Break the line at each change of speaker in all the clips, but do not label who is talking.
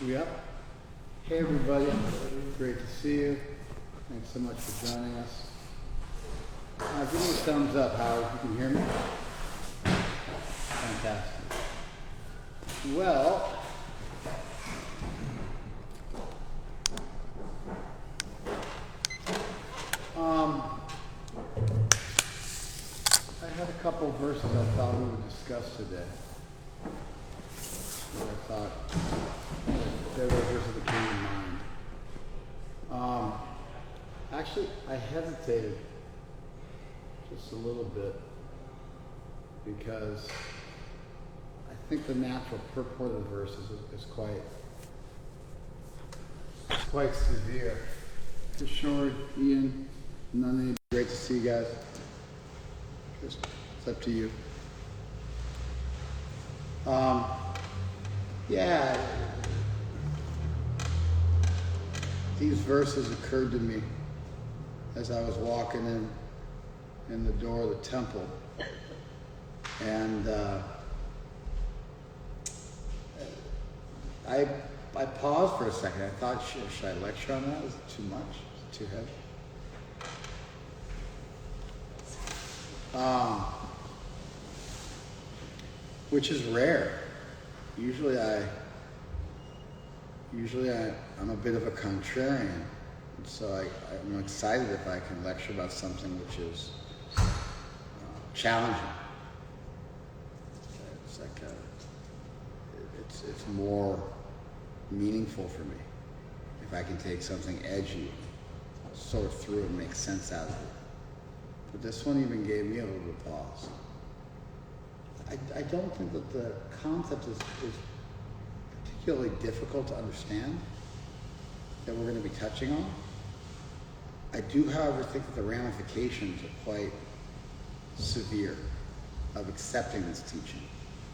Yep. Hey everybody, great to see you. Thanks so much for joining us. Give me a thumbs up, Howard, if you can hear me. Fantastic. Well, I had a couple verses I thought we would discuss today. I thought they were verses that came to mind. Actually, I hesitated just a little bit because I think the natural purport of the verses is quite severe. For sure, Ian, Nani, great to see you guys. It's up to you. Yeah, these verses occurred to me as I was walking in the door of the temple, and I paused for a second. I thought, should I lecture on that? Was it too much? Was it too heavy? Which is rare. Usually I'm a bit of a contrarian, and so I'm excited if I can lecture about something which is challenging. It's like it's more meaningful for me if I can take something edgy, sort through it, and make sense out of it. But this one even gave me a little bit of pause. I don't think that the concept is particularly difficult to understand that we're going to be touching on. I do, however, think that the ramifications are quite severe of accepting this teaching.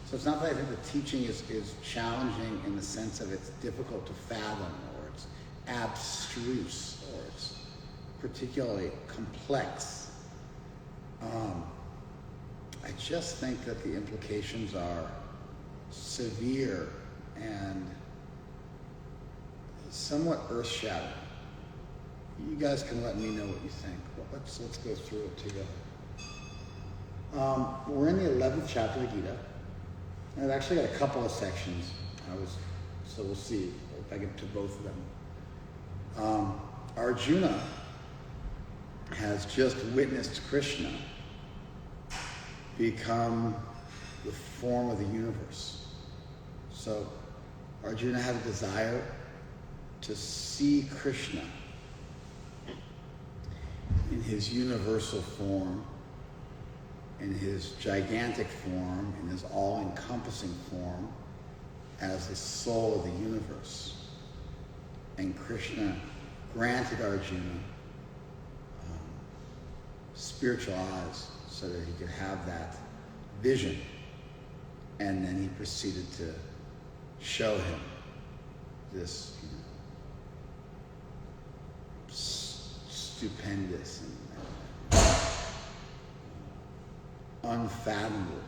So it's not that I think the teaching is challenging in the sense of it's difficult to fathom, or it's abstruse, or it's particularly complex. I just think that the implications are severe and somewhat earth-shattering. You guys can let me know what you think. Well, let's go through it together. We're in the 11th chapter of the Gita. And I've actually got a couple of sections. So we'll see if I get to both of them. Arjuna has just witnessed Krishna become the form of the universe. So Arjuna had a desire to see Krishna in his universal form, in his gigantic form, in his all-encompassing form, as the soul of the universe. And Krishna granted Arjuna spiritual eyes so that he could have that vision. And then he proceeded to show him this stupendous and unfathomable,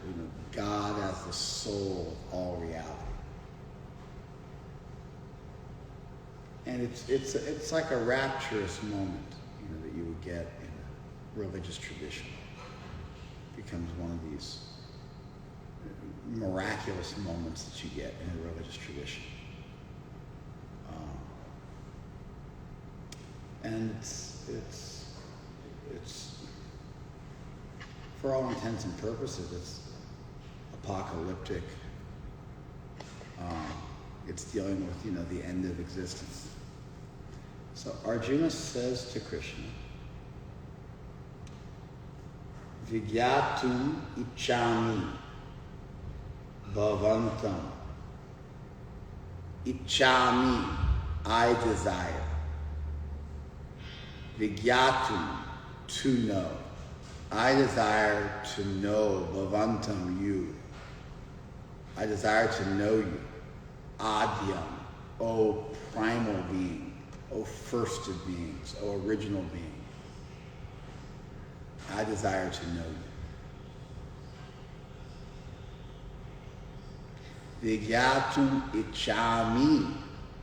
God as the soul of all reality. And it's like a rapturous moment, that you would get in a religious tradition. It becomes one of these miraculous moments that you get in a religious tradition. And it's for all intents and purposes, it's apocalyptic. It's dealing with, the end of existence. So Arjuna says to Krishna, Vigyatum ichchami bhavantam. Ichchami, I desire. Vigyatum, to know. I desire to know bhavantam, you. I desire to know you. Adyam, O primal being, O first of beings, O original being. I desire to know you. Vigyatum ichchami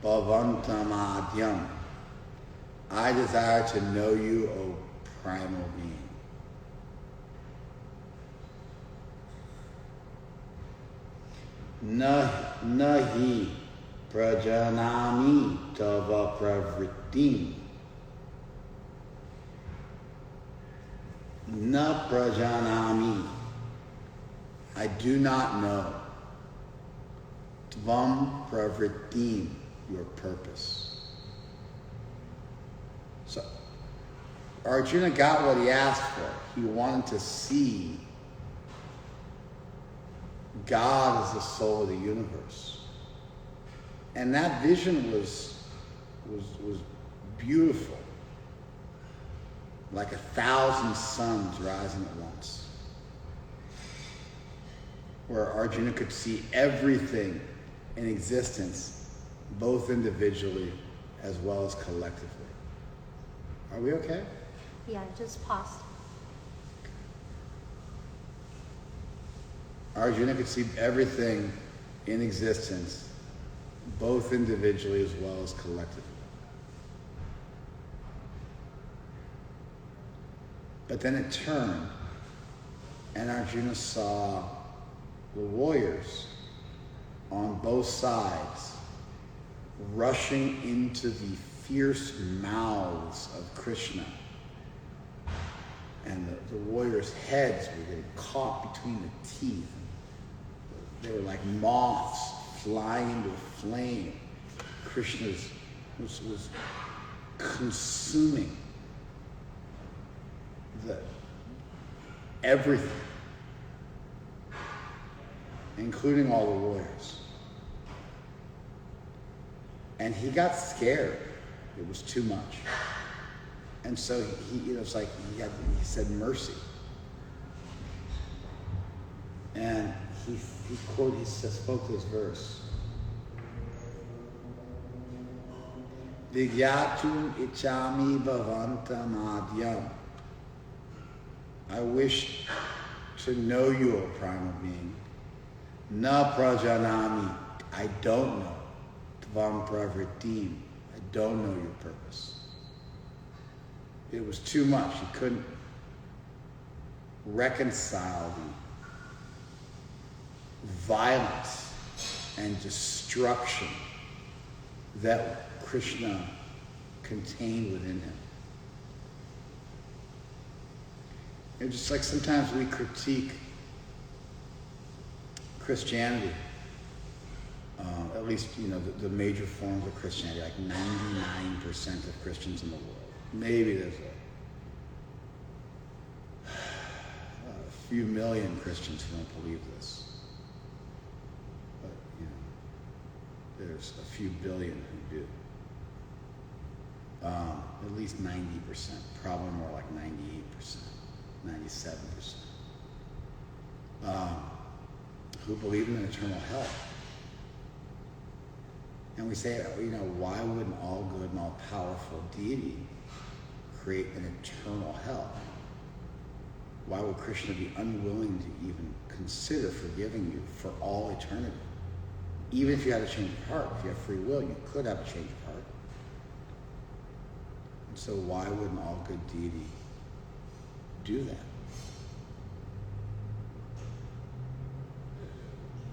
bhavantamadhyam. I desire to know you, O primal being. Nahi prajanami tava pravrittim. Na prajanami. I do not know. Tvam pravrittim, your purpose. So Arjuna got what he asked for. He wanted to see God as the soul of the universe. And that vision was beautiful. Like 1,000 suns rising at once. Where Arjuna could see everything in existence, both individually as well as collectively. Are we okay?
Yeah, just paused.
Arjuna could see everything in existence, both individually as well as collectively. But then it turned, and Arjuna saw the warriors on both sides rushing into the fierce mouths of Krishna. And the warriors' heads were getting caught between the teeth. They were like moths flying into a flame. Krishna was consuming everything, including all the warriors. And he got scared. It was too much. And so it's like he said mercy. And he spoke this verse. Vigyatum ichami bhavantam adyam. I wish to know you, O primal being. Na prajanami. I don't know. Tvam pravrittim. I don't know your purpose. It was too much. He couldn't reconcile the violence and destruction that Krishna contained within him. And just like sometimes we critique Christianity, at least, the major forms of Christianity, like 99% of Christians in the world. Maybe there's a few million Christians who don't believe this. But, there's a few billion who do. At least 90%, probably more like 98%, 97%. Who believe in an eternal hell. And we say, why would an all-good and all-powerful deity create an eternal hell? Why would Krishna be unwilling to even consider forgiving you for all eternity? Even if you had a change of heart, if you have free will, you could have a change of heart. And so why would an all-good deity do that?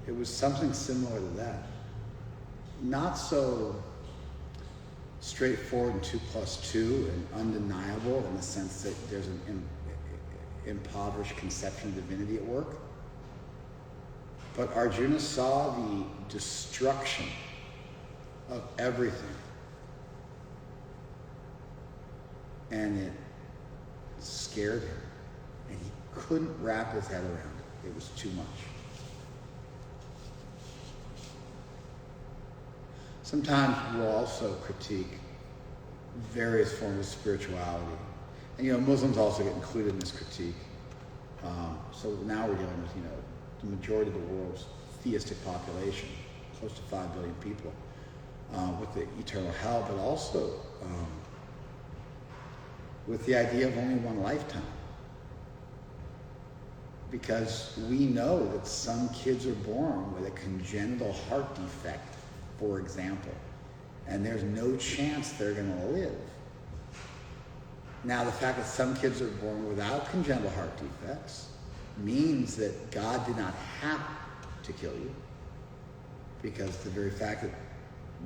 It was something similar to that. Not so straightforward and 2 + 2 and undeniable in the sense that there's an impoverished conception of divinity at work. But Arjuna saw the destruction of everything. And it scared him. And he couldn't wrap his head around it. It was too much. Sometimes we'll also critique various forms of spirituality. And, Muslims also get included in this critique. So now we're dealing with, the majority of the world's theistic population, close to 5 billion people, with the eternal hell, but also with the idea of only one lifetime. Because we know that some kids are born with a congenital heart defect, for example, And there's no chance they're going to live. Now, the fact that some kids are born without congenital heart defects means that God did not have to kill you, because the very fact that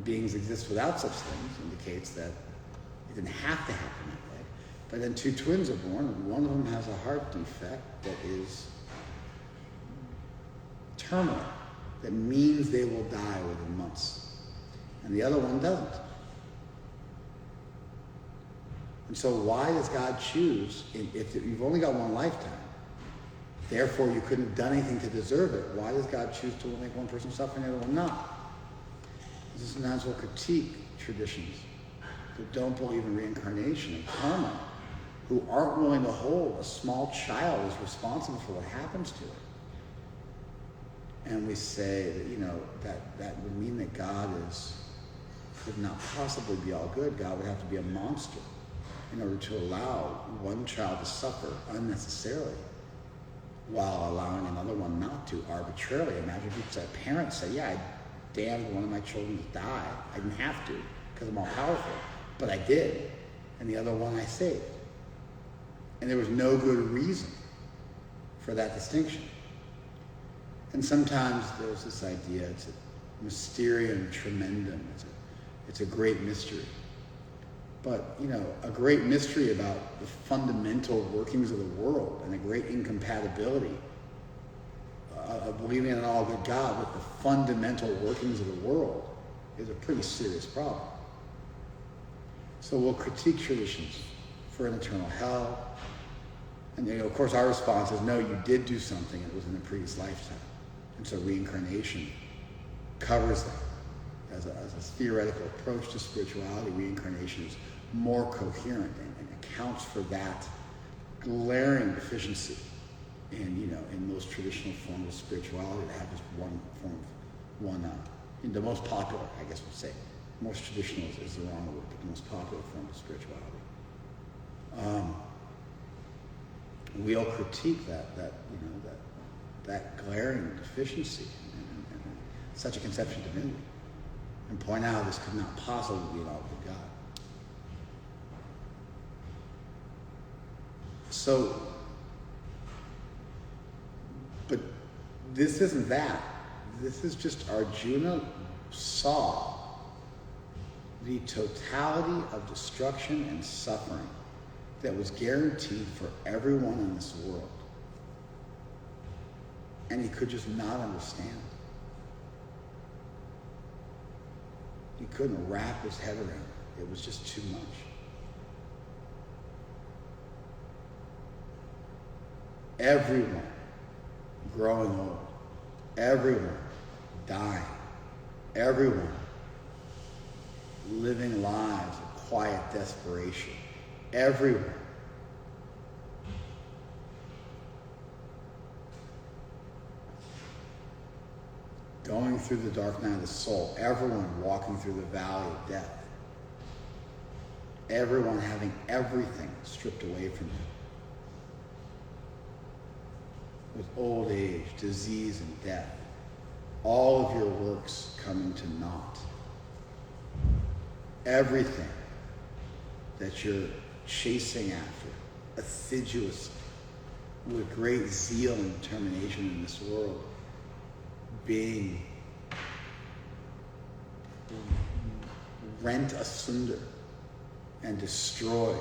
beings exist without such things indicates that it didn't have to happen that way. But then 2 twins are born, and one of them has a heart defect that is terminal. That means they will die within months. And the other one doesn't. And so why does God choose, if you've only got one lifetime, therefore you couldn't have done anything to deserve it, why does God choose to make one person suffer and the other one not? Sometimes we'll critique traditions that don't believe in reincarnation and karma, who aren't willing to hold a small child as responsible for what happens to it. And we say that, that would mean that God could not possibly be all good. God would have to be a monster in order to allow one child to suffer unnecessarily while allowing another one not to arbitrarily. Imagine if a parent said, yeah, I damned one of my children to die. I didn't have to because I'm all powerful, but I did. And the other one I saved. And there was no good reason for that distinction. And sometimes there's this idea, it's a mysterium tremendum. It's a great mystery. But, a great mystery about the fundamental workings of the world and a great incompatibility of believing in an all-good God with the fundamental workings of the world is a pretty serious problem. So we'll critique traditions for an eternal hell. And, of course, our response is, no, you did do something. It was in a previous lifetime. And so reincarnation covers that. As a theoretical approach to spirituality, reincarnation is more coherent and accounts for that glaring deficiency in most traditional forms of spirituality that have just one form, the most popular, I guess we'll say. Most traditional is the wrong word, but the most popular form of spirituality. We'll critique that glaring deficiency and such a conception of divinity, and point out this could not possibly be an all-good God. So, but this isn't that. This is just Arjuna saw the totality of destruction and suffering that was guaranteed for everyone in this world. And he could just not understand. He couldn't wrap his head around it. It was just too much. Everyone growing old. Everyone dying. Everyone living lives of quiet desperation. Everyone going through the dark night of the soul, everyone walking through the valley of death, everyone having everything stripped away from them, with old age, disease, and death, all of your works coming to naught. Everything that you're chasing after assiduously, with great zeal and determination in this world, being rent asunder and destroyed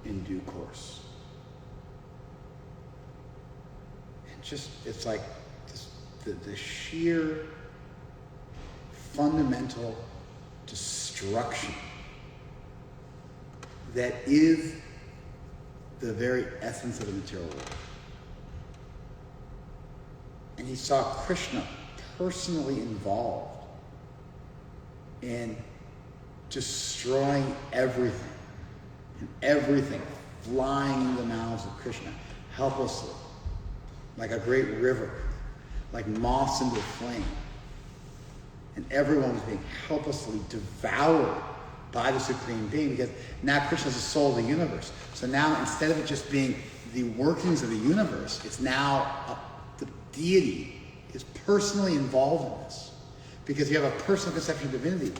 in due course. And just, it's like the sheer fundamental destruction that is the very essence of the material world. And he saw Krishna personally involved in destroying everything, and everything flying in the mouths of Krishna helplessly, like a great river, like moths into a flame. And everyone was being helplessly devoured by the Supreme Being, because now Krishna is the soul of the universe. So now, instead of it just being the workings of the universe, it's now the deity is personally involved in this, because you have a personal conception of divinity.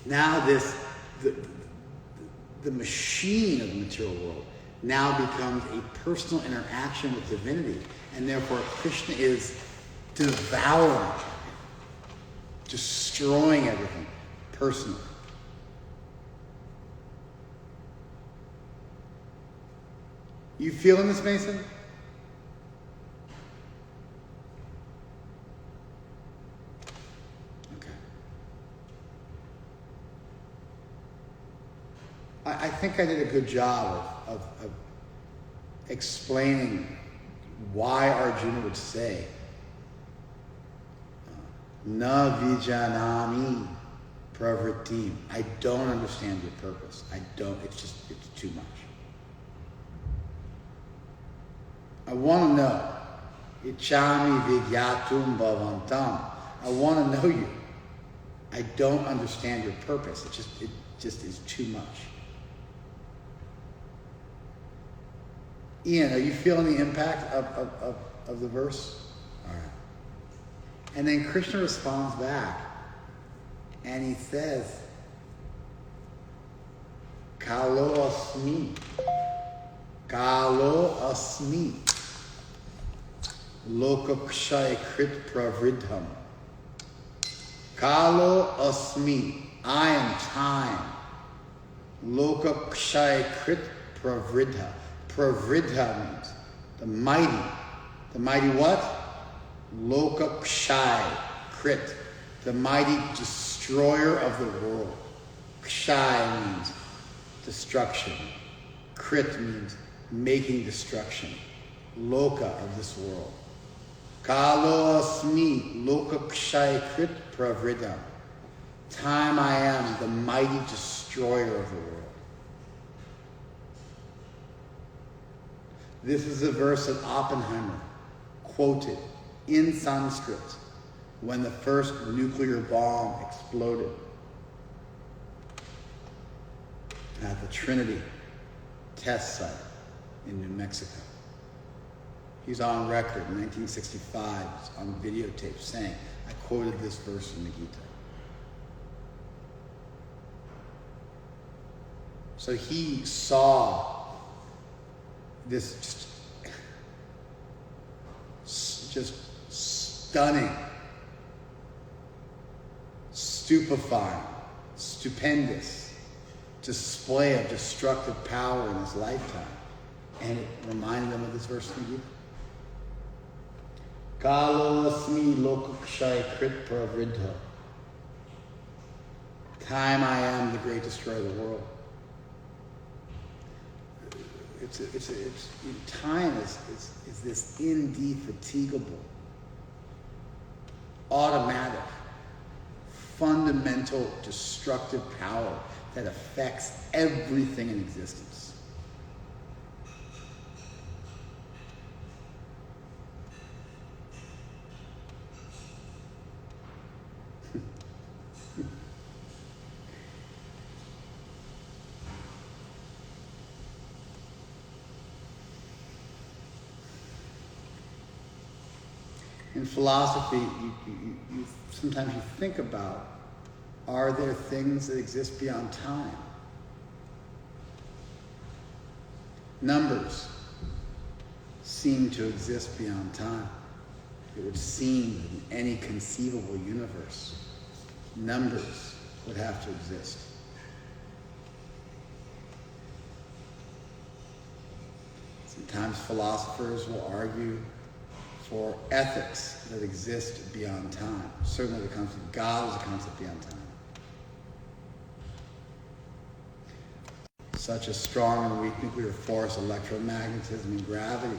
Now the machine of the material world now becomes a personal interaction with divinity, and therefore Krishna is devouring, destroying everything personally. You feeling this, Mason? Okay. I think I did a good job of explaining why Arjuna would say, Na vijanami pravritim. I don't understand your purpose. It's too much. I want to know. Ichami vigyatum bhavantam. I want to know you. I don't understand your purpose. It just is too much. Ian, are you feeling the impact of the verse? All right. And then Krishna responds back, and he says, Kalo asmi. Kalo asmi. Lokakshay krit pravridham. Kalo asmi. I am time. Lokakshay krit pravridha. Pravridha means the mighty. The mighty what? Lokakshay krit. The mighty destroyer of the world. Kshay means destruction. Krit means making destruction. Loka of this world. Kalo asmi lokakshay krit pravridam. Time I am the mighty destroyer of the world. This is a verse that Oppenheimer quoted in Sanskrit when the first nuclear bomb exploded at the Trinity test site in New Mexico. He's on record in 1965, on videotape, saying, I quoted this verse in the Gita. So he saw this just stunning, stupefying, stupendous display of destructive power in his lifetime. And it reminded him of this verse in the Gita. Kalo asmi lokakshay krit pravridha. Time I am the great destroyer of the world. Time is this indefatigable, automatic, fundamental, destructive power that affects everything in existence. In philosophy, you sometimes you think about, are there things that exist beyond time? Numbers seem to exist beyond time. It would seem in any conceivable universe, numbers would have to exist. Sometimes philosophers will argue for ethics that exist beyond time. Certainly the concept of God is a concept beyond time. Such as strong and weak nuclear force, electromagnetism, and gravity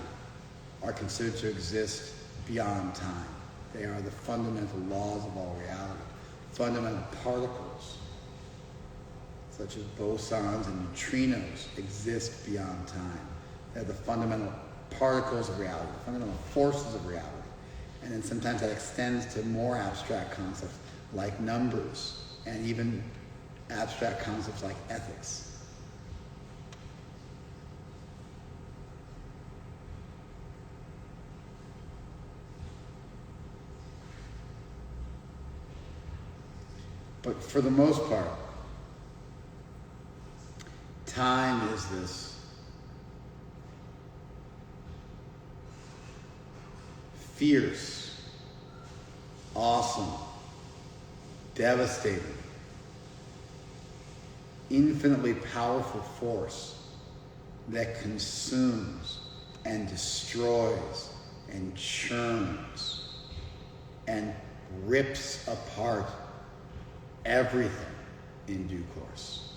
are considered to exist beyond time. They are the fundamental laws of all reality. Fundamental particles, such as bosons and neutrinos, exist beyond time. They're the fundamental particles of reality, the fundamental forces of reality. And then sometimes that extends to more abstract concepts like numbers and even abstract concepts like ethics. But for the most part, time is this fierce, awesome, devastating, infinitely powerful force that consumes and destroys and churns and rips apart everything in due course,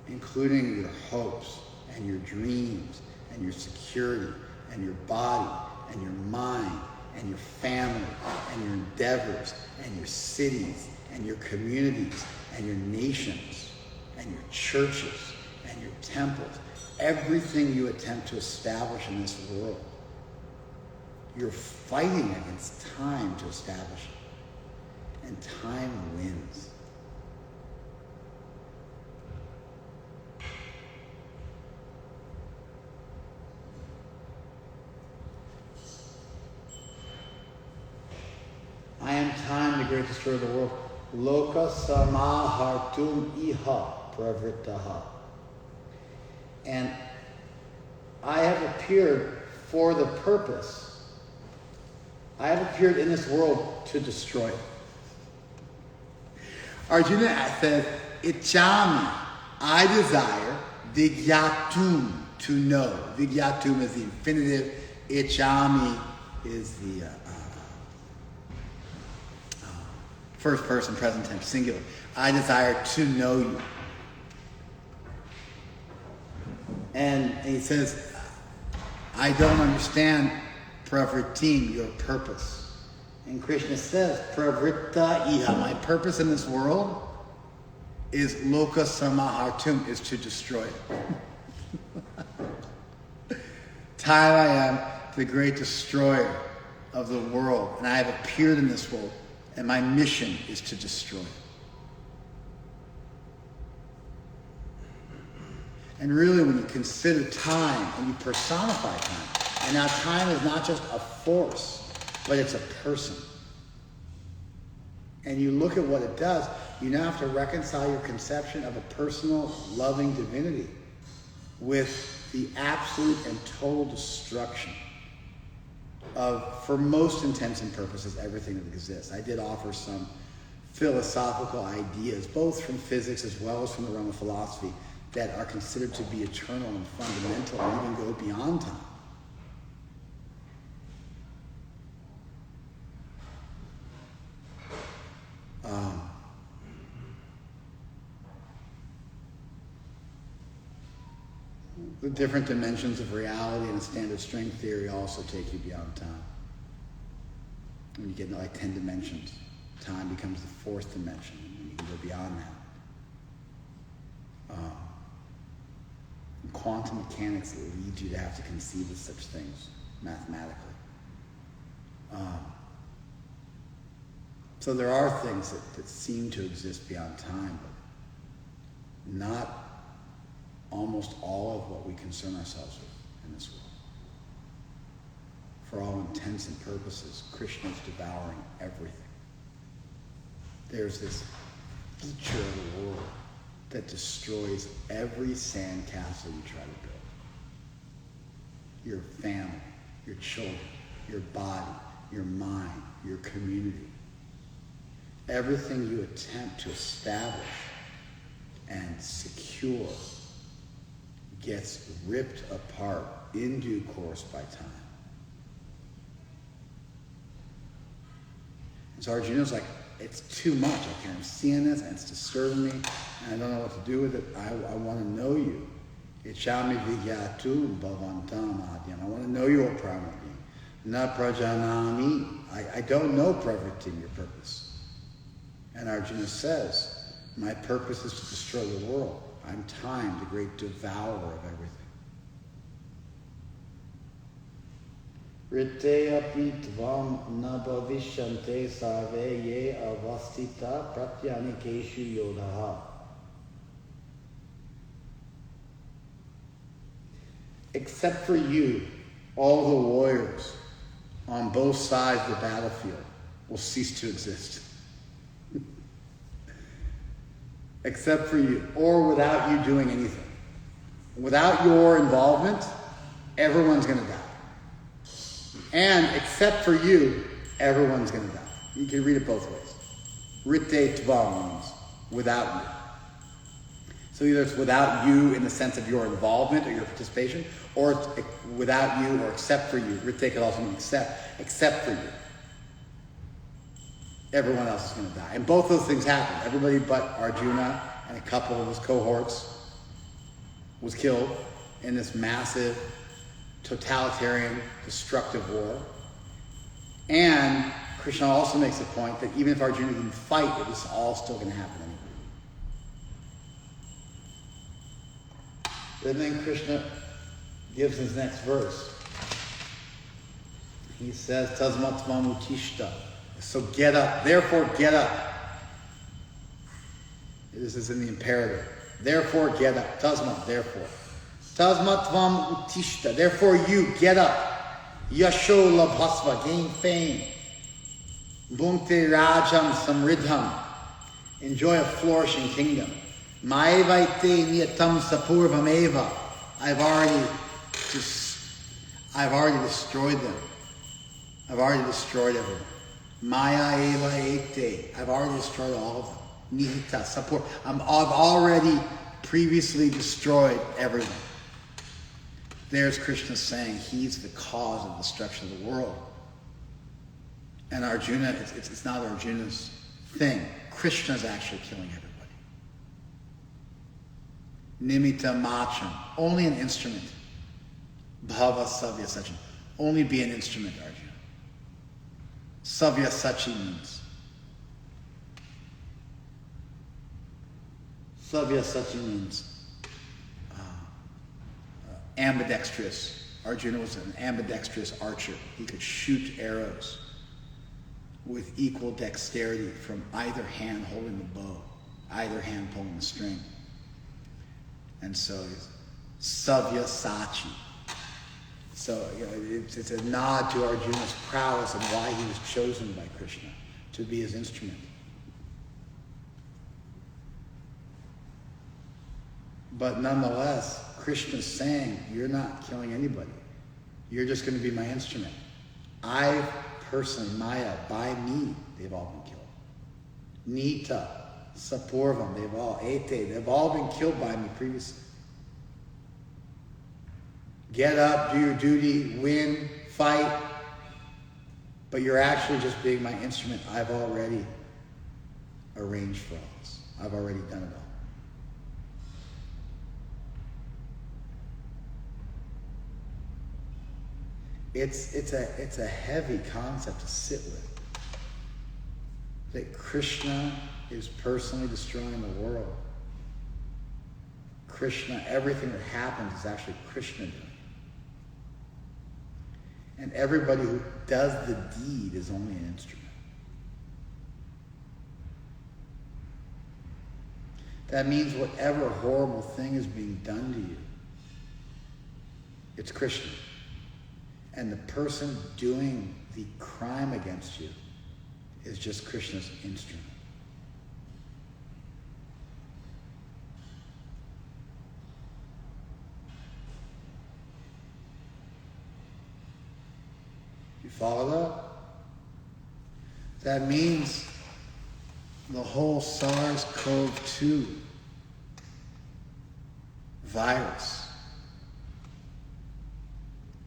including your hopes and your dreams and your security and your body and your mind and your family and your endeavors and your cities and your communities and your nations and your churches and your temples, everything you attempt to establish in this world. You're fighting against time to establish it. And time wins. I am time, the great destroyer of the world. Loka samahartum iha pravrittaha. And I have appeared for the purpose. I have appeared in this world to destroy it. Arjuna says, Ichami, I desire, vigyatum, to know. Vigyatum is the infinitive. Ichami is the first person, present tense, singular. I desire to know you. And he says, I don't understand pravritim, your purpose. And Krishna says, pravritta iha, my purpose in this world is loka samahartum, is to destroy it. Time I am the great destroyer of the world, and I have appeared in this world, and my mission is to destroy it. And really, when you consider time and you personify time, and now time is not just a force, but it's a person. And you look at what it does, you now have to reconcile your conception of a personal, loving divinity with the absolute and total destruction of, for most intents and purposes, everything that exists. I did offer some philosophical ideas, both from physics as well as from the realm of philosophy, that are considered to be eternal and fundamental and even go beyond time. The different dimensions of reality and standard string theory also take you beyond time. When you get into like 10 dimensions, time becomes the fourth dimension, and you can go beyond that. Quantum mechanics leads you to have to conceive of such things mathematically. So there are things that seem to exist beyond time, but not almost all of what we concern ourselves with in this world. For all intents and purposes, Krishna is devouring everything. There's this feature of the world that destroys every sandcastle you try to build. Your family, your children, your body, your mind, your community. Everything you attempt to establish and secure gets ripped apart in due course by time. And so Arjuna's like, it's too much. I'm seeing this and it's disturbing me and I don't know what to do with it. I want to know you. Ichami vigyatum bhavantam adyam. I want to know your pravritti. Na prajanami. I don't know pravritti, your purpose. And Arjuna says, my purpose is to destroy the world. I'm time, the great devourer of everything. Rite api tvam na bhavishante sarve ye avastita pratyanikeshu yodaha. Except for you, all the warriors on both sides of the battlefield will cease to exist. except for you, or without you doing anything. Without your involvement, everyone's going to die. And except for you, everyone's going to die. You can read it both ways. Rite tvam means without you. So either it's without you in the sense of your involvement or your participation, or it's without you or except for you. Rite could also mean except for you. Everyone else is going to die. And both those things happen. Everybody but Arjuna and a couple of his cohorts was killed in this massive, totalitarian, destructive war. And Krishna also makes the point that even if Arjuna didn't fight, it was all still going to happen anyway. And then Krishna gives his next verse. He says, Tasmatvam utishta. So get up. Therefore, get up. This is in the imperative. Therefore, get up. Tasmat, therefore. Tasmatvam utishta. Therefore, you get up. Yasho labhasva. Gain fame. Bhunkte rajam samridham. Enjoy a flourishing kingdom. Maevaite niyatam sapurvameva. I've already destroyed them. I've already destroyed everyone. Maya eva ete. I've already destroyed all of them. Nihita sapur. I've already previously destroyed everyone. There's Krishna saying he's the cause of the destruction of the world. And Arjuna, it's not Arjuna's thing. Krishna's actually killing everybody. Nimitta macham. Only an instrument. Bhava savya sachin. Only be an instrument, Arjuna. Savya sachi means. Savya sachi means ambidextrous. Arjuna was an ambidextrous archer. He could shoot arrows with equal dexterity from either hand holding the bow, either hand pulling the string. And so, Savya Sachi. So, it's a nod to Arjuna's prowess and why he was chosen by Krishna to be his instrument. But nonetheless, Krishna's saying, you're not killing anybody. You're just going to be my instrument. I personally, Maya, by me, they've all been killed. Nita, Sapurvam, they've all been killed by me previously. Get up, do your duty, win, fight, but you're actually just being my instrument. I've already arranged for all this. I've already done it all. It's a heavy concept to sit with. That Krishna is personally destroying the world. Krishna, everything that happens is actually Krishna doing. And everybody who does the deed is only an instrument. That means whatever horrible thing is being done to you, it's Krishna. And the person doing the crime against you is just Krishna's instrument. You follow that? That means the whole SARS-CoV-2 virus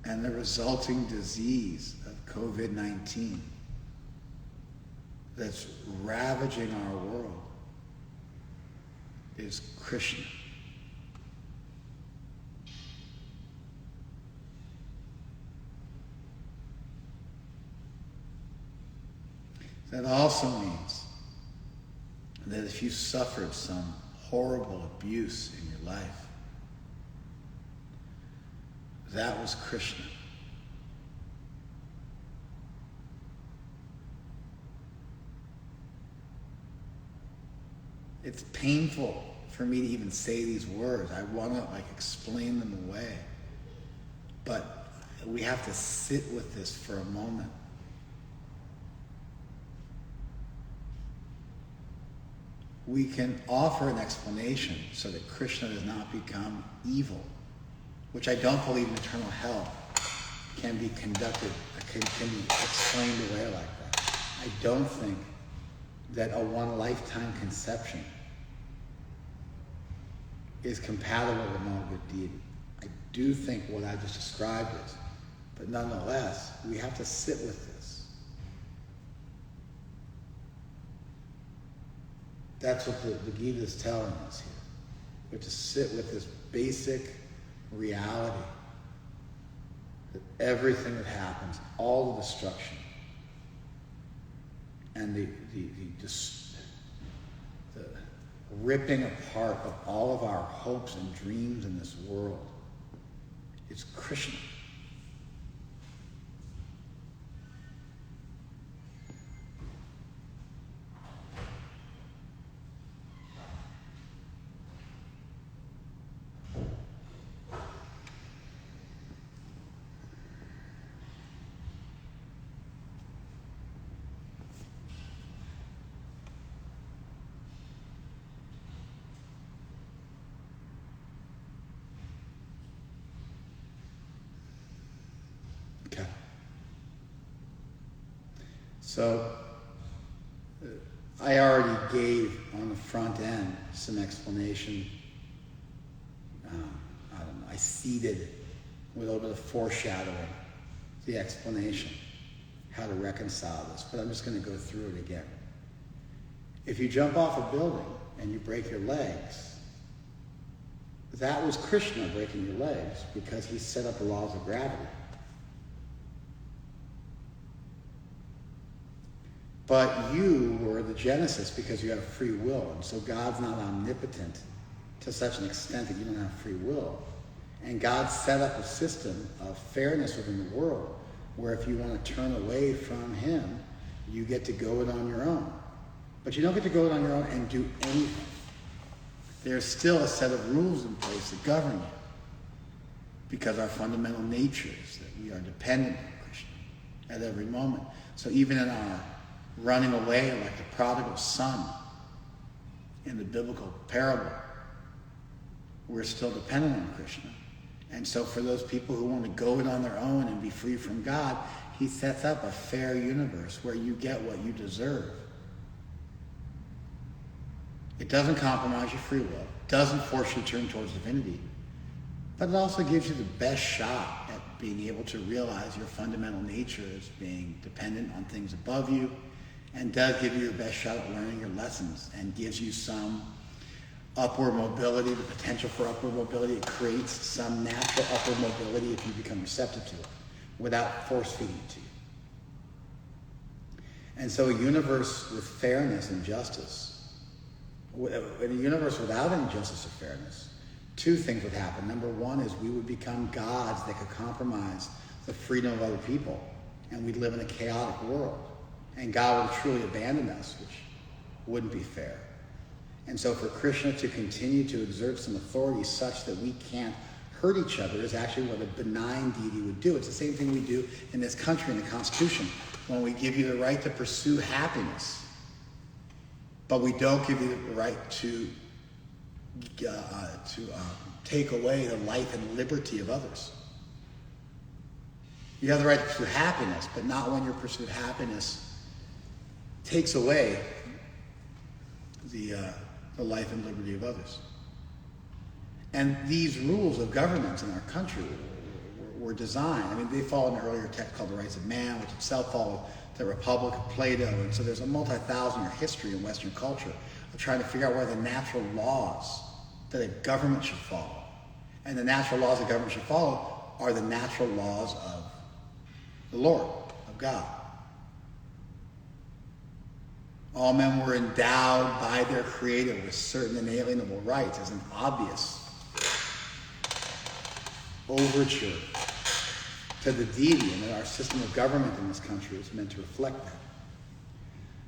and the resulting disease of COVID-19 that's ravaging our world is Krishna. That also means that if you suffered some horrible abuse in your life, that was Krishna. It's painful for me to even say these words. I want to explain them away. But we have to sit with this for a moment. we can offer an explanation so that Krishna does not become evil, which I don't believe in eternal hell can be conducted, can be explained away like that. I don't think that a one lifetime conception is compatible with no good deity. I do think what I just described is, but nonetheless, we have to sit with this. That's what the Gita is telling us here. We have to sit with this basic reality that everything that happens, all the destruction, and the ripping apart of all of our hopes and dreams in this world is Krishna. Okay. So, I already gave on the front end some explanation. I don't know, I seeded with a little bit of foreshadowing the explanation, how to reconcile this, but I'm just going to go through it again. If you jump off a building and you break your legs, that was Krishna breaking your legs because he set up the laws of gravity. But you were the genesis because you have free will. And so God's not omnipotent to such an extent that you don't have free will. And God set up a system of fairness within the world where if you want to turn away from him, you get to go it on your own. But you don't get to go it on your own and do anything. There's still a set of rules in place that govern you because our fundamental nature is that we are dependent on Krishna at every moment. So even in our running away like the prodigal son in the biblical parable, we're still dependent on Krishna. And so for those people who want to go it on their own and be free from God, he sets up a fair universe where you get what you deserve. It doesn't compromise your free will, doesn't force you to turn towards divinity, but it also gives you the best shot at being able to realize your fundamental nature as being dependent on things above you, and does give you your best shot at learning your lessons and gives you some upward mobility, the potential for upward mobility. It creates some natural upward mobility if you become receptive to it without force feeding it to you. And so a universe with fairness and justice, in a universe without any justice or fairness, two things would happen. Number one is we would become gods that could compromise the freedom of other people, and we'd live in a chaotic world. And God would truly abandon us, which wouldn't be fair. And so for Krishna to continue to exert some authority such that we can't hurt each other is actually what a benign deity would do. It's the same thing we do in this country, in the Constitution, when we give you the right to pursue happiness, but we don't give you the right to take away the life and liberty of others. You have the right to pursue happiness, but not when your pursuit of happiness takes away the life and liberty of others. And these rules of governance in our country were designed. I mean, they follow an earlier text called The Rights of Man, which itself followed the Republic of Plato. And so there's a multi-thousand-year history in Western culture of trying to figure out what are the natural laws that a government should follow. And the natural laws a government should follow are the natural laws of the Lord, of God. All men were endowed by their Creator with certain inalienable rights as an obvious overture to the deity, and that our system of government in this country is meant to reflect that.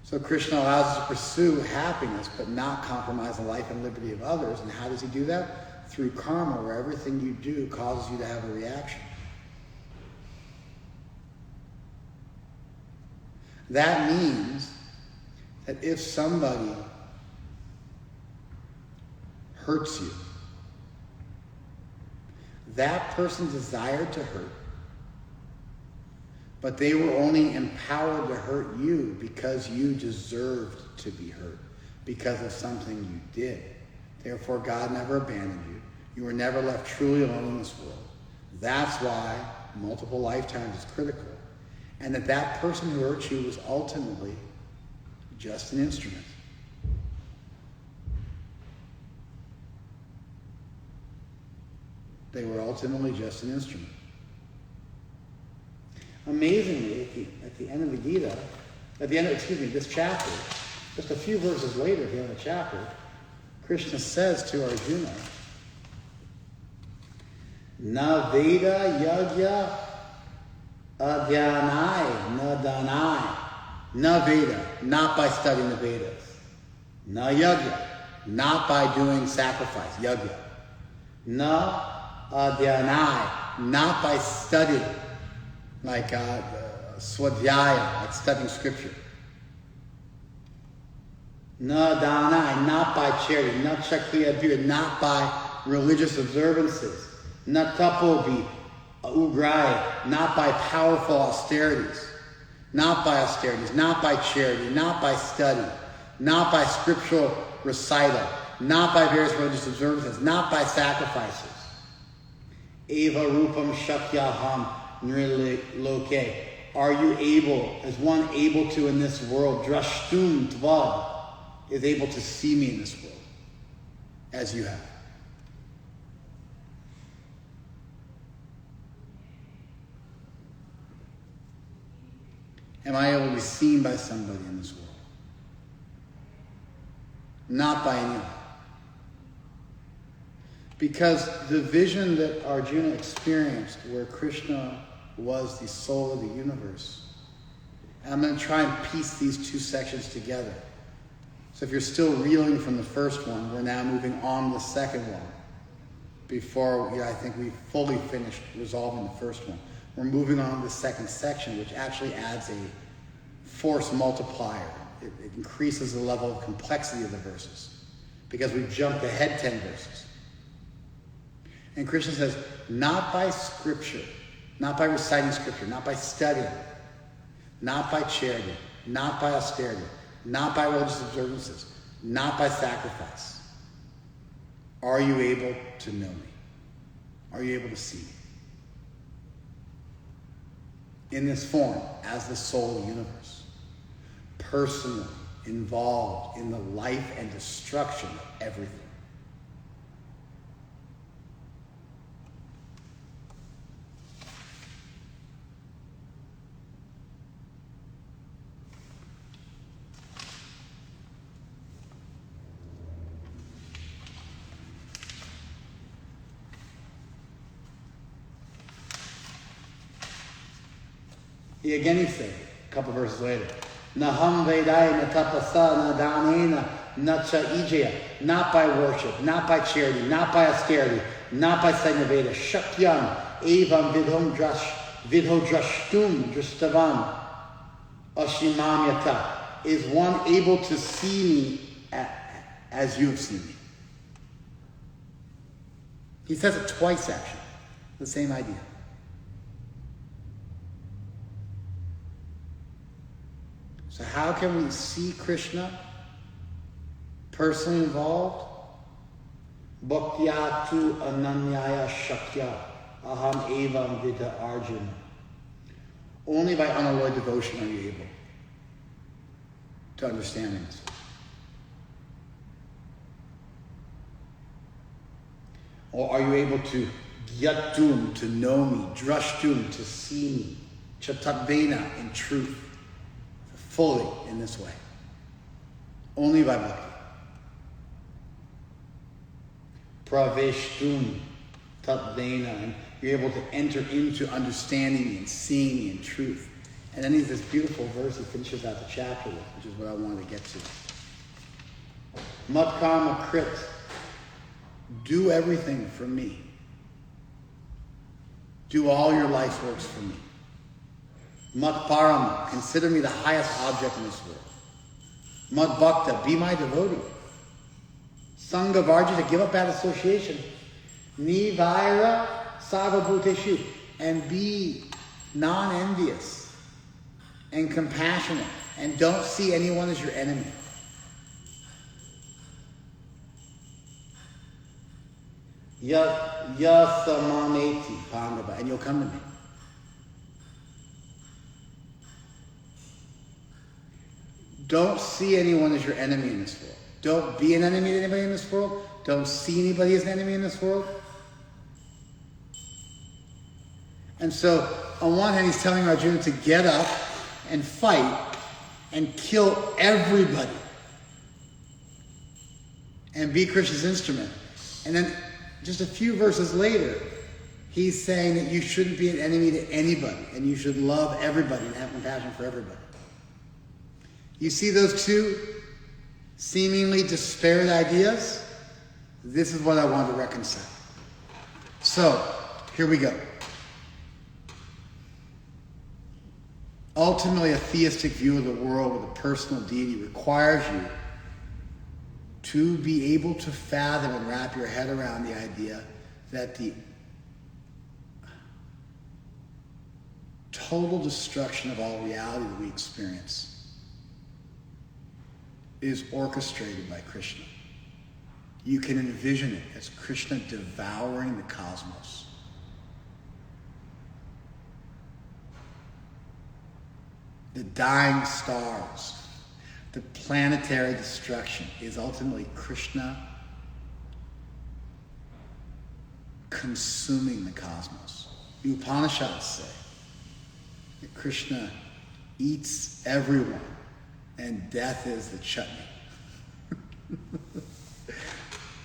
So Krishna allows us to pursue happiness, but not compromise the life and liberty of others. And how does he do that? Through karma, where everything you do causes you to have a reaction. That means that if somebody hurts you. That person desired to hurt, but they were only empowered to hurt you because you deserved to be hurt, because of something you did. Therefore, God never abandoned you. You were never left truly alone in this world. That's why multiple lifetimes is critical. And that person who hurt you was ultimately just an instrument. They were ultimately just an instrument. Amazingly, at the end of the Gita, this chapter, just a few verses later at the end of the chapter, Krishna says to Arjuna, Na Veda Yagya Adhyanai Na Danai. Na Veda, not by studying the Vedas. Na Yagya, not by doing sacrifice, Yagya. Na Adhyanai, not by studying, like Swadhyaya, like studying scripture. Na Danai, not by charity. Na Chakriya, not by religious observances. Na Tapovi, Ugrai, not by powerful austerities. Not by austerities, not by charity, not by study, not by scriptural recital, not by various religious observances, not by sacrifices. Eva rupam shakyaham nriloke. Are you able, as one able to in this world, drashtum tvad, is able to see me in this world, as you have? Am I able to be seen by somebody in this world? Not by anyone. Because the vision that Arjuna experienced, where Krishna was the soul of the universe, and I'm going to try and piece these two sections together. So if you're still reeling from the first one, we're now moving on to the second one. Before I think we fully finished resolving the first one. We're moving on to the second section, which actually adds a force multiplier. It increases the level of complexity of the verses, because we've jumped ahead 10 verses. And Krishna says, not by scripture, not by reciting scripture, not by studying, not by charity, not by austerity, not by religious observances, not by sacrifice, are you able to know me? Are you able to see me? In this form, as the soul of the universe, personally involved in the life and destruction of everything. Again he said, a couple verses later, Naham Vedai na tapasa na danena na cha ijaya, not by worship, not by charity, not by austerity, not by studying the Veda, shakyam evam vidho drashtum dristavam ashimamyata. Is one able to see me as you have seen me? He says it twice actually, the same idea. So how can we see Krishna personally involved? Bhaktyatu ananyaya shakya aham evam vidha Arjuna. Only by unalloyed devotion are you able to understand this. Or are you able to gyatum, to know me, drashtum, to see me, chatatvena, in truth, fully in this way? Only by bhakti. Praveshtum tatvena, and you're able to enter into understanding me and seeing me in truth. And then there's this beautiful verse he finishes out the chapter with, which is what I wanted to get to. Matkarma krit, do everything for me. Do all your life's works for me. Matparam, consider me the highest object in this world. Madbhakta, be my devotee. Sangha Varja, to give up bad association. Nivaira Sarvabhuteshu, and be non-envious and compassionate, and don't see anyone as your enemy. Yasamaneti Pandava, and you'll come to me. Don't see anyone as your enemy in this world. Don't be an enemy to anybody in this world. Don't see anybody as an enemy in this world. And so, on one hand, he's telling Arjuna to get up and fight and kill everybody and be Krishna's instrument. And then, just a few verses later, he's saying that you shouldn't be an enemy to anybody and you should love everybody and have compassion for everybody. You see those two seemingly disparate ideas? This is what I want to reconcile. So, here we go. Ultimately, a theistic view of the world with a personal deity requires you to be able to fathom and wrap your head around the idea that the total destruction of all reality that we experience is orchestrated by Krishna. You can envision it as Krishna devouring the cosmos. The dying stars, the planetary destruction is ultimately Krishna consuming the cosmos. The Upanishads say that Krishna eats everyone and death is the chutney.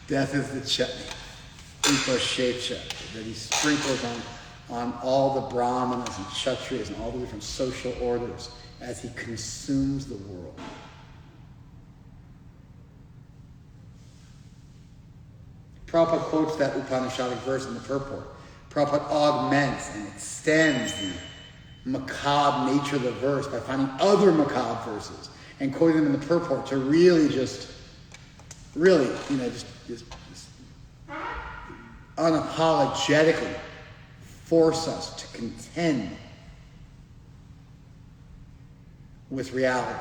Death is the chutney. Upashecha, that he sprinkles on all the brahmanas and kshatriyas and all the different social orders as he consumes the world. Prabhupada quotes that Upanishadic verse in the purport. Prabhupada augments and extends the macabre nature of the verse by finding other macabre verses and quoting them in the purport to really just unapologetically force us to contend with reality.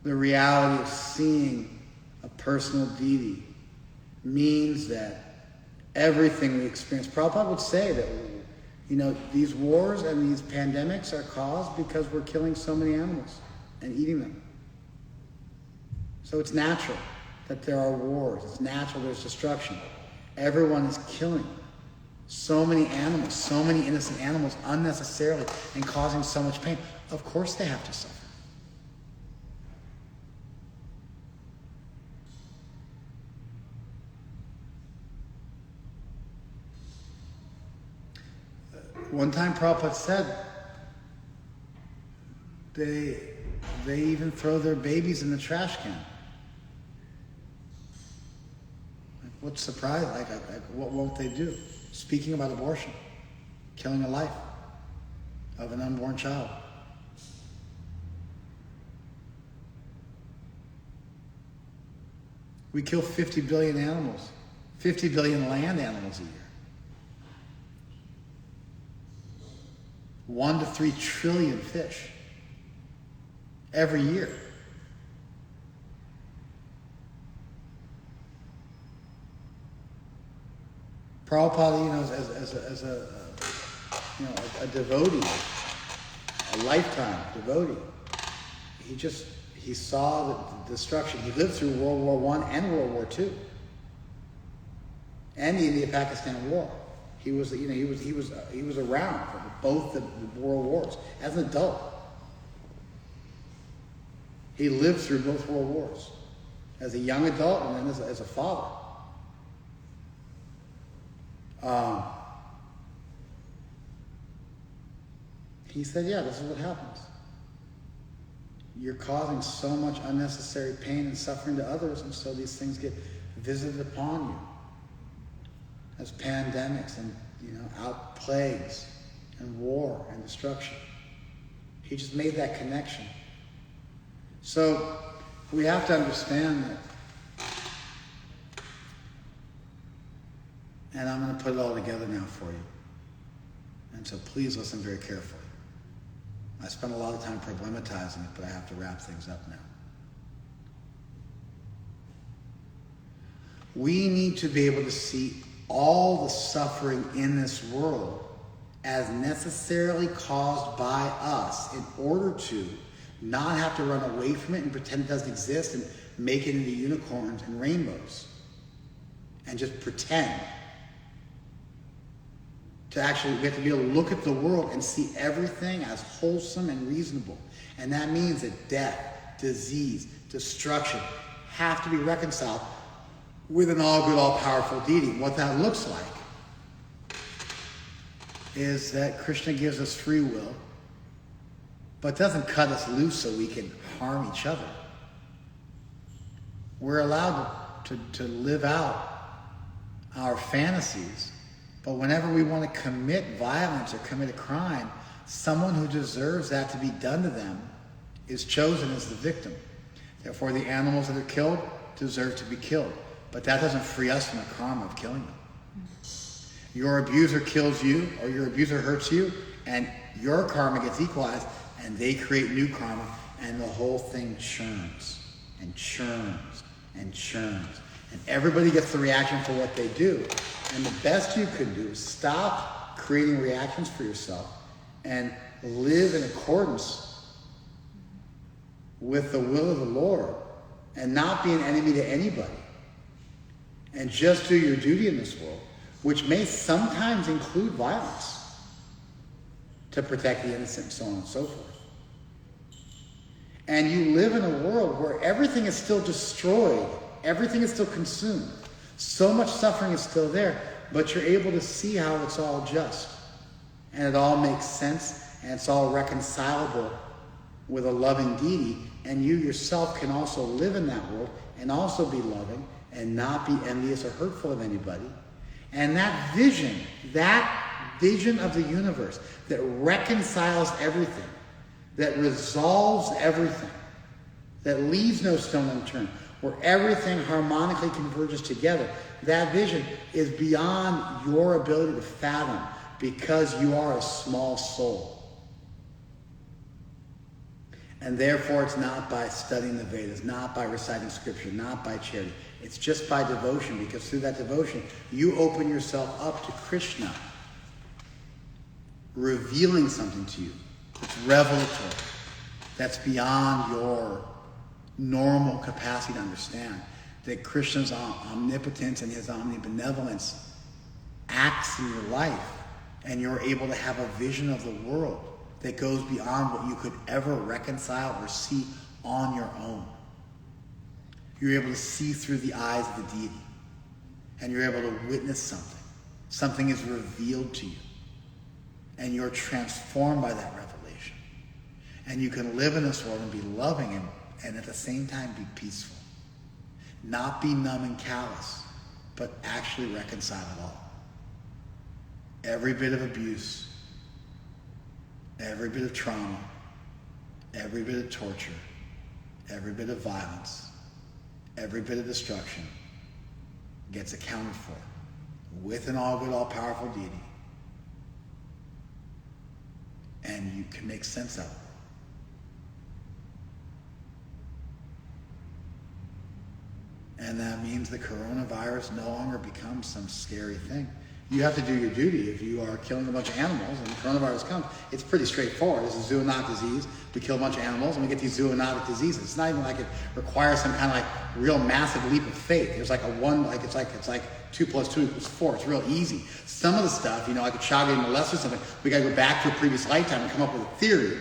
The reality of seeing a personal deity means that everything we experience, Prabhupada would say that, these wars and these pandemics are caused because we're killing so many animals and eating them. So it's natural that there are wars. It's natural there's destruction. Everyone is killing so many animals, so many innocent animals unnecessarily and causing so much pain. Of course they have to suffer. One time Prabhupada said they even throw their babies in the trash can. Like, what's surprise? Like, what won't they do? Speaking about abortion, killing a life of an unborn child. We kill 50 billion animals, 50 billion land animals a year. 1 to 3 trillion fish every year. Prabhupada, as a devotee, a lifetime devotee, he saw the destruction. He lived through World War I and World War II, and the India-Pakistan War. He was around for both the world wars as an adult. He lived through both world wars as a young adult and then as a father. He said, "Yeah, this is what happens. You're causing so much unnecessary pain and suffering to others, and so these things get visited upon you as pandemics and out plagues and war and destruction." He just made that connection. So we have to understand that And I'm going to put it all together now for you. And so please listen very carefully. I spent a lot of time problematizing it, but I have to wrap things up now. We need to be able to see all the suffering in this world as necessarily caused by us in order to not have to run away from it and pretend it doesn't exist and make it into unicorns and rainbows and just pretend. We have to be able to look at the world and see everything as wholesome and reasonable. And that means that death, disease, destruction have to be reconciled with an all-good, all-powerful deity. What that looks like is that Krishna gives us free will, but doesn't cut us loose so we can harm each other. We're allowed to live out our fantasies, but whenever we want to commit violence or commit a crime, someone who deserves that to be done to them is chosen as the victim. Therefore, the animals that are killed deserve to be killed. But that doesn't free us from the karma of killing them. Your abuser kills you, or your abuser hurts you, and your karma gets equalized, and they create new karma, and the whole thing churns and churns and churns. And everybody gets the reaction for what they do. And the best you can do is stop creating reactions for yourself and live in accordance with the will of the Lord and not be an enemy to anybody. And just do your duty in this world, which may sometimes include violence to protect the innocent and so on and so forth. And you live in a world where everything is still destroyed, everything is still consumed. So much suffering is still there, but you're able to see how it's all just. And it all makes sense, and it's all reconcilable with a loving deity. And you yourself can also live in that world and also be loving and not be envious or hurtful of anybody. And that vision of the universe that reconciles everything, that resolves everything, that leaves no stone unturned, where everything harmonically converges together, that vision is beyond your ability to fathom because you are a small soul. And therefore, it's not by studying the Vedas, not by reciting scripture, not by charity. It's just by devotion, because through that devotion, you open yourself up to Krishna, revealing something to you that's revelatory, that's beyond your normal capacity to understand. That Krishna's omnipotence and his omnibenevolence acts in your life, and you're able to have a vision of the world that goes beyond what you could ever reconcile or see on your own. You're able to see through the eyes of the deity, and you're able to witness something. Something is revealed to you, and you're transformed by that revelation. And you can live in this world and be loving and at the same time be peaceful. Not be numb and callous, but actually reconcile it all. Every bit of abuse, every bit of trauma, every bit of torture, every bit of violence, every bit of destruction gets accounted for with an all-good, all-powerful deity. And you can make sense of it. And that means the coronavirus no longer becomes some scary thing. You have to do your duty. If you are killing a bunch of animals and the coronavirus comes, it's pretty straightforward. It's a zoonotic disease. We kill a bunch of animals and we get these zoonotic diseases. It's not even like it requires some kind of like real massive leap of faith. There's like it's like 2 + 2 = 4. It's real easy. Some of the stuff, like a child getting molested or something, we got to go back to a previous lifetime and come up with a theory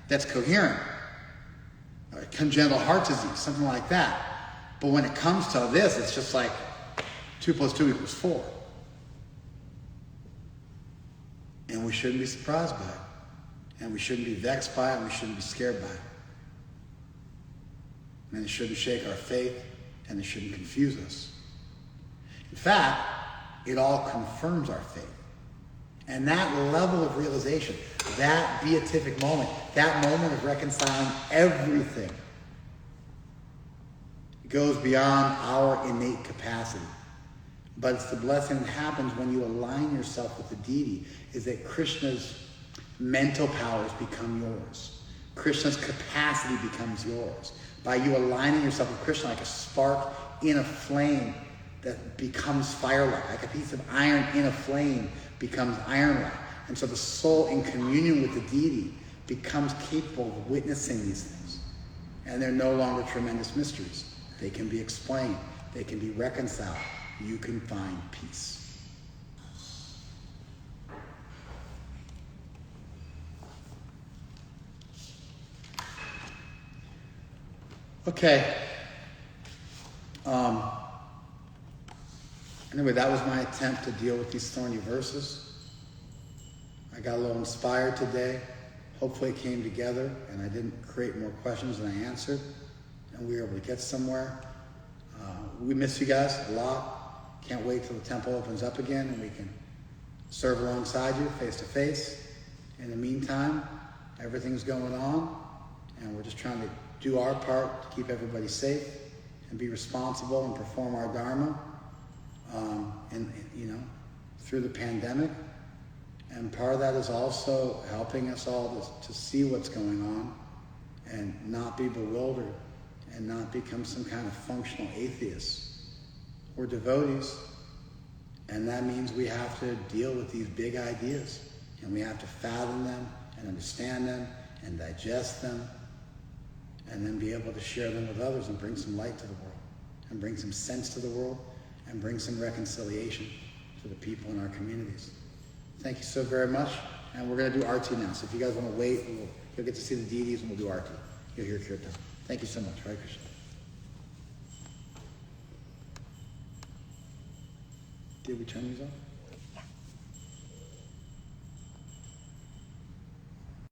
that's coherent. Or congenital heart disease, something like that. But when it comes to this, it's just like 2 + 2 = 4. And we shouldn't be surprised by it. And we shouldn't be vexed by it, and we shouldn't be scared by it. And it shouldn't shake our faith, and it shouldn't confuse us. In fact, it all confirms our faith. And that level of realization, that beatific moment, that moment of reconciling everything, goes beyond our innate capacity. But it's the blessing that happens when you align yourself with the deity, is that Krishna's mental powers become yours. Krishna's capacity becomes yours. By you aligning yourself with Krishna like a spark in a flame that becomes firelight, like a piece of iron in a flame becomes ironlight. And so the soul in communion with the deity becomes capable of witnessing these things. And they're no longer tremendous mysteries. They can be explained. They can be reconciled. You can find peace. Okay. Anyway, that was my attempt to deal with these thorny verses. I got a little inspired today. Hopefully it came together and I didn't create more questions than I answered. And we were able to get somewhere. We miss you guys a lot. Can't wait till the temple opens up again and we can serve alongside you face to face. In the meantime, everything's going on and we're just trying to do our part to keep everybody safe and be responsible and perform our dharma, through the pandemic. And part of that is also helping us all to see what's going on and not be bewildered and not become some kind of functional atheists. We're devotees, and that means we have to deal with these big ideas, and we have to fathom them and understand them and digest them and then be able to share them with others and bring some light to the world and bring some sense to the world and bring some reconciliation to the people in our communities. Thank you so very much. And we're going to do arti now. So if you guys want to wait, you'll get to see the deities and we'll do arti. You'll hear kirtan. Thank you so much. Hare Krishna. Did we turn these off?